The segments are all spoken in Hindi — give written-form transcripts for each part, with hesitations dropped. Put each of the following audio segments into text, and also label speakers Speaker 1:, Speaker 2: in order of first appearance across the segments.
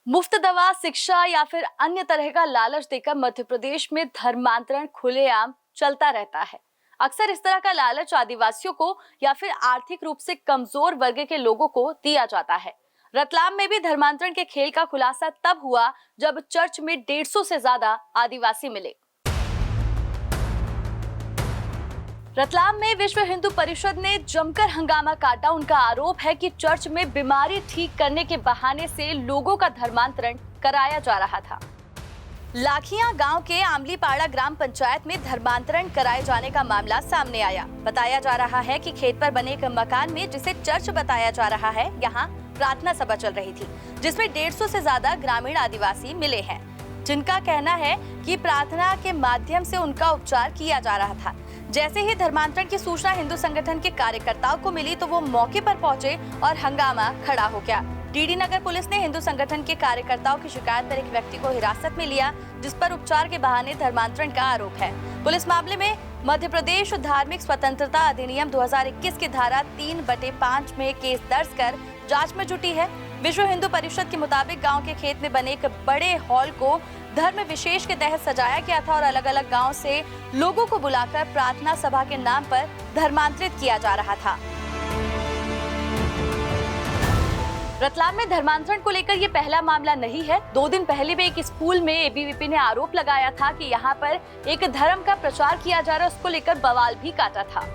Speaker 1: मुफ्त दवा, शिक्षा या फिर अन्य तरह का लालच देकर मध्य प्रदेश में धर्मांतरण खुलेआम चलता रहता है। अक्सर इस तरह का लालच आदिवासियों को या फिर आर्थिक रूप से कमजोर वर्ग के लोगों को दिया जाता है। रतलाम में भी धर्मांतरण के खेल का खुलासा तब हुआ जब चर्च में 150 से ज्यादा आदिवासी मिले। रतलाम में विश्व हिंदू परिषद ने जमकर हंगामा काटा। उनका आरोप है कि चर्च में बीमारी ठीक करने के बहाने से लोगों का धर्मांतरण कराया जा रहा था। लाखिया गांव के आमलीपाड़ा ग्राम पंचायत में धर्मांतरण कराए जाने का मामला सामने आया। बताया जा रहा है कि खेत पर बने एक मकान में, जिसे चर्च बताया जा रहा है, यहाँ प्रार्थना सभा चल रही थी, जिसमें 150 से ज्यादा ग्रामीण आदिवासी मिले हैं, जिनका कहना है कि प्रार्थना के माध्यम से उनका उपचार किया जा रहा था। जैसे ही धर्मांतरण की सूचना हिंदू संगठन के कार्यकर्ताओं को मिली तो वो मौके पर पहुंचे और हंगामा खड़ा हो गया। डीडी नगर पुलिस ने हिंदू संगठन के कार्यकर्ताओं की शिकायत पर एक व्यक्ति को हिरासत में लिया, जिस पर उपचार के बहाने धर्मांतरण का आरोप है। पुलिस मामले में मध्य प्रदेश धार्मिक स्वतंत्रता अधिनियम 2021 की धारा 3/5 में केस दर्ज कर जांच में जुटी है। विश्व हिंदू परिषद के मुताबिक गांव के खेत में बने एक बड़े हॉल को धर्म विशेष के तहत सजाया गया था और अलग अलग गांव से लोगों को बुलाकर प्रार्थना सभा के नाम पर धर्मांतरित किया जा रहा था। रतलाम में धर्मांतरण को लेकर ये पहला मामला नहीं है। 2 दिन पहले भी एक स्कूल में एबीवीपी ने आरोप लगाया था कि यहाँ पर एक धर्म का प्रचार किया जा रहा है, उसको लेकर बवाल भी काटा था।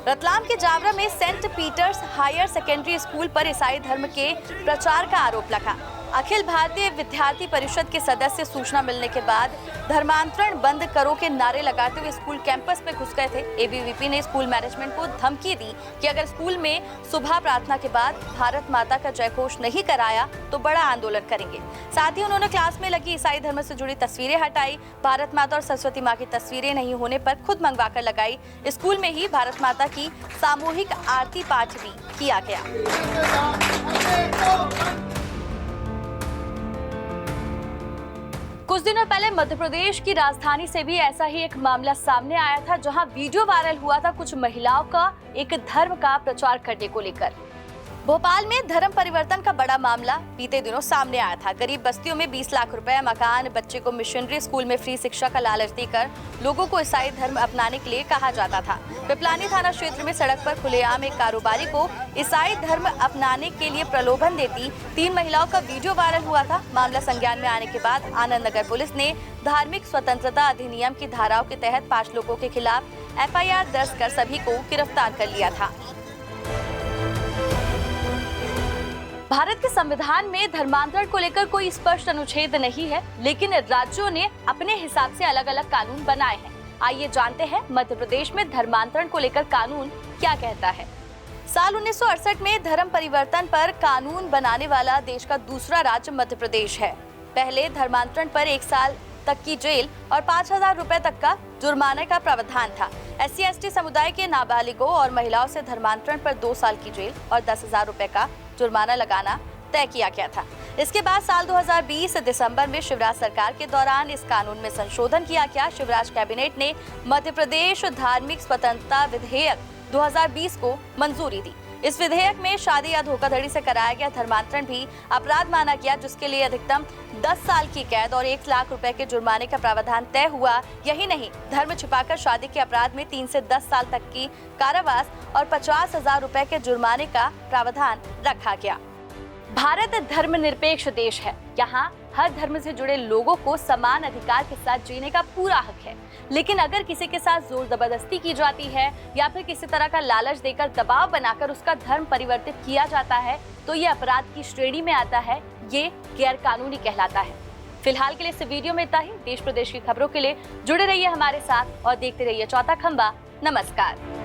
Speaker 1: रतलाम के जावरा में saint Peter's higher secondary school पर ईसाई धर्म के प्रचार का आरोप लगा। अखिल भारतीय विद्यार्थी परिषद के सदस्य सूचना मिलने के बाद धर्मांतरण बंद करो के नारे लगाते हुए स्कूल कैंपस में घुस गए थे। एबीवीपी ने स्कूल मैनेजमेंट को धमकी दी कि अगर स्कूल में सुबह प्रार्थना के बाद भारत माता का जयघोष नहीं कराया तो बड़ा आंदोलन करेंगे। साथ ही उन्होंने क्लास में लगी ईसाई धर्म से जुड़ी तस्वीरें हटाई। भारत माता और सरस्वती माँ की तस्वीरें नहीं होने पर खुद मंगवा कर लगाई। स्कूल में ही भारत माता की सामूहिक आरती पाठ भी किया गया। कुछ दिनों पहले मध्य प्रदेश की राजधानी से भी ऐसा ही एक मामला सामने आया था, जहां वीडियो वायरल हुआ था कुछ महिलाओं का एक धर्म का प्रचार करने को लेकर। भोपाल में धर्म परिवर्तन का बड़ा मामला बीते दिनों सामने आया था। गरीब बस्तियों में 20 लाख रुपए, मकान, बच्चे को मिशनरी स्कूल में फ्री शिक्षा का लालच देकर लोगों को ईसाई धर्म अपनाने के लिए कहा जाता था। पिपलानी थाना क्षेत्र में सड़क पर खुलेआम एक कारोबारी को ईसाई धर्म अपनाने के लिए प्रलोभन देती 3 महिलाओं का वीडियो वायरल हुआ था। मामला संज्ञान में आने के बाद आनंद नगर पुलिस ने धार्मिक स्वतंत्रता अधिनियम की धाराओं के तहत 5 लोगों के खिलाफ FIR दर्ज कर सभी को गिरफ्तार कर लिया था। भारत के संविधान में धर्मांतरण को लेकर कोई स्पष्ट अनुच्छेद नहीं है, लेकिन राज्यों ने अपने हिसाब से अलग अलग कानून बनाए हैं। आइए जानते हैं मध्य प्रदेश में धर्मांतरण को लेकर कानून क्या कहता है। साल 1968 में धर्म परिवर्तन पर कानून बनाने वाला देश का दूसरा राज्य मध्य प्रदेश है। पहले धर्मांतरण पर 1 साल तक की जेल और 5,000 रुपए तक का जुर्माने का प्रावधान था। SC/ST समुदाय के नाबालिगों और महिलाओं से धर्मांतरण पर 2 साल की जेल और 10,000 रुपए का जुर्माना लगाना तय किया गया था। इसके बाद साल 2020 दिसंबर में शिवराज सरकार के दौरान इस कानून में संशोधन किया गया। शिवराज कैबिनेट ने मध्य प्रदेश धार्मिक स्वतंत्रता विधेयक 2020 को मंजूरी दी। इस विधेयक में शादी या धोखाधड़ी से कराया गया धर्मांतरण भी अपराध माना गया, जिसके लिए अधिकतम 10 साल की कैद और 1 लाख रुपए के जुर्माने का प्रावधान तय हुआ। यही नहीं, धर्म छिपाकर शादी के अपराध में 3 से 10 साल तक की कारावास और 50,000 रुपए के जुर्माने का प्रावधान रखा गया। भारत धर्मनिरपेक्ष देश है। यहाँ हर धर्म से जुड़े लोगों को समान अधिकार के साथ जीने का पूरा हक है। लेकिन अगर किसी के साथ जोर जबरदस्ती की जाती है या फिर किसी तरह का लालच देकर दबाव बनाकर उसका धर्म परिवर्तित किया जाता है तो ये अपराध की श्रेणी में आता है। ये गैर कानूनी कहलाता है। फिलहाल के लिए इस वीडियो में इतना ही। देश प्रदेश की खबरों के लिए जुड़े रहिए हमारे साथ और देखते रहिए चौथा खंबा। नमस्कार।